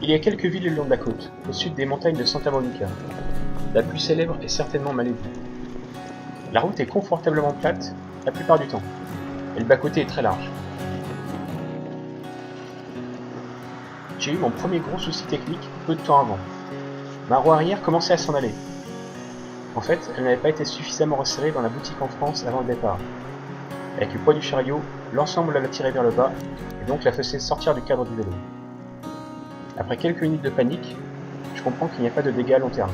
Il y a quelques villes le long de la côte, au sud des montagnes de Santa Monica. La plus célèbre est certainement Malibu. La route est confortablement plate la plupart du temps, et le bas-côté est très large. J'ai eu mon premier gros souci technique peu de temps avant. Ma roue arrière commençait à s'en aller. En fait, elle n'avait pas été suffisamment resserrée dans la boutique en France avant le départ. Avec le poids du chariot, l'ensemble l'a tiré vers le bas, et donc la faisait sortir du cadre du vélo. Après quelques minutes de panique, je comprends qu'il n'y a pas de dégâts à long terme.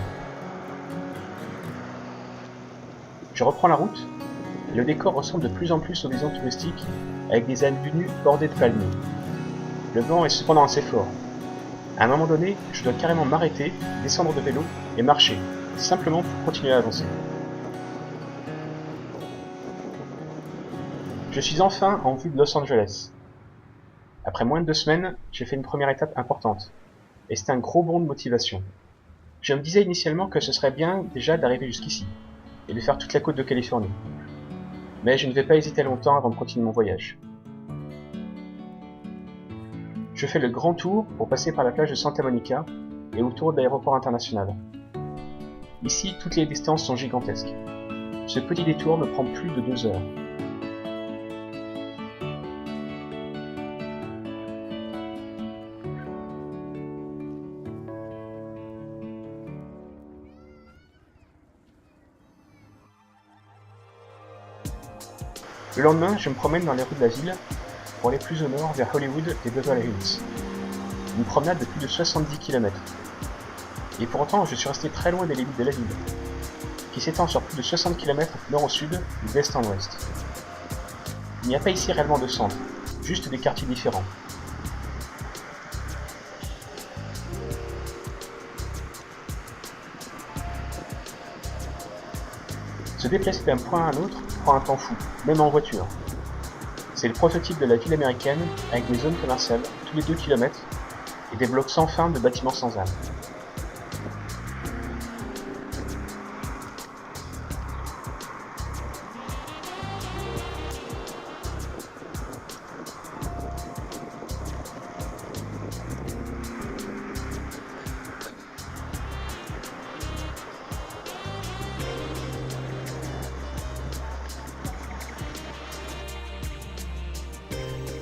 Je reprends la route, et le décor ressemble de plus en plus aux maisons touristiques, avec des ânes nus bordés de palmiers. Le vent est cependant assez fort. À un moment donné, je dois carrément m'arrêter, descendre de vélo et marcher, simplement pour continuer à avancer. Je suis enfin en vue de Los Angeles. Après moins de 2 semaines, j'ai fait une première étape importante, et c'est un gros bond de motivation. Je me disais initialement que ce serait bien déjà d'arriver jusqu'ici, et de faire toute la côte de Californie. Mais je ne vais pas hésiter longtemps avant de continuer mon voyage. Je fais le grand tour pour passer par la plage de Santa Monica et autour de l'aéroport international. Ici, toutes les distances sont gigantesques. Ce petit détour me prend plus de 2 heures. Le lendemain, je me promène dans les rues de la ville pour aller plus au nord vers Hollywood et Beverly Hills. Une promenade de plus de 70 km. Et pourtant, je suis resté très loin des limites de la ville, qui s'étend sur plus de 60 km nord au sud, d'est en ouest. Il n'y a pas ici réellement de centre, juste des quartiers différents. Se déplacer d'un point à un autre prend un temps fou, même en voiture. C'est le prototype de la ville américaine, avec des zones commerciales tous les 2 km et des blocs sans fin de bâtiments sans âme.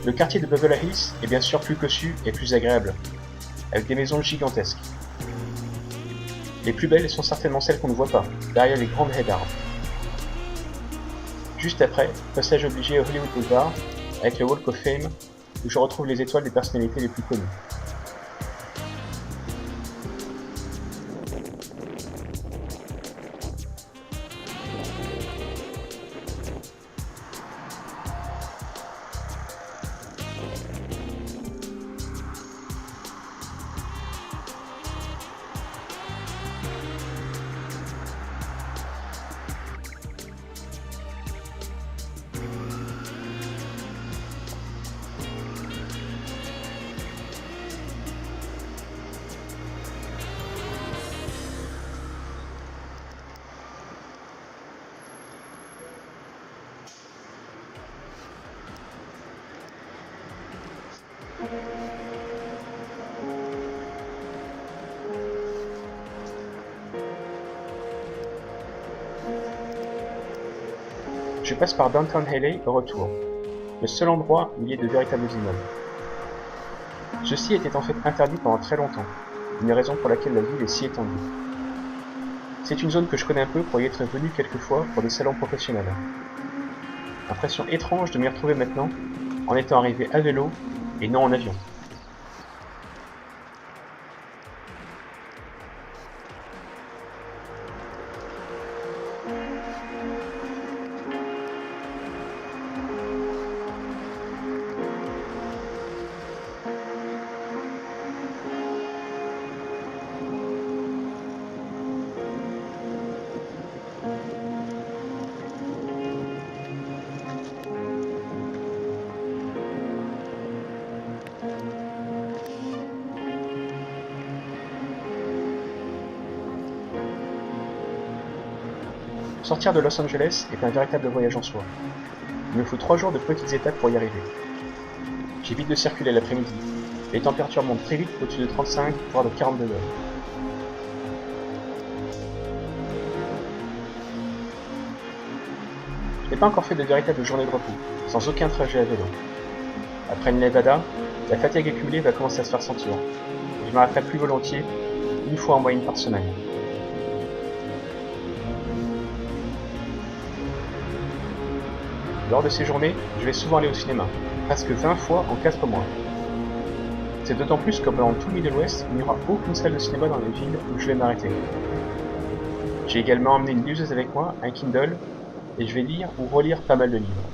Le quartier de Beverly Hills est bien sûr plus cossu et plus agréable, avec des maisons gigantesques. Les plus belles sont certainement celles qu'on ne voit pas, derrière les grandes haies d'arbres. Juste après, passage obligé au Hollywood Boulevard, avec le Walk of Fame, où je retrouve les étoiles des personnalités les plus connues. Je passe par Downtown LA au retour, le seul endroit où il y ait de véritables immeubles. Ceci était en fait interdit pendant très longtemps, une raison pour laquelle la ville est si étendue. C'est une zone que je connais un peu pour y être venu quelques fois pour des salons professionnels. Impression étrange de m'y retrouver maintenant, en étant arrivé à vélo et non en avion. Sortir de Los Angeles est un véritable voyage en soi. Il me faut 3 jours de petites étapes pour y arriver. J'évite de circuler l'après-midi. Les températures montent très vite au-dessus de 35, voire de 40 degrés. Je n'ai pas encore fait de véritable journée de repos, sans aucun trajet à vélo. Après une Nevada, la fatigue accumulée va commencer à se faire sentir. Je m'arrêterai plus volontiers, une fois en moyenne par semaine. Lors de ces journées, je vais souvent aller au cinéma, presque 20 fois en 4 mois. C'est d'autant plus que pendant tout le Middle West, il n'y aura aucune salle de cinéma dans les villes où je vais m'arrêter. J'ai également emmené une liseuse avec moi, un Kindle, et je vais lire ou relire pas mal de livres.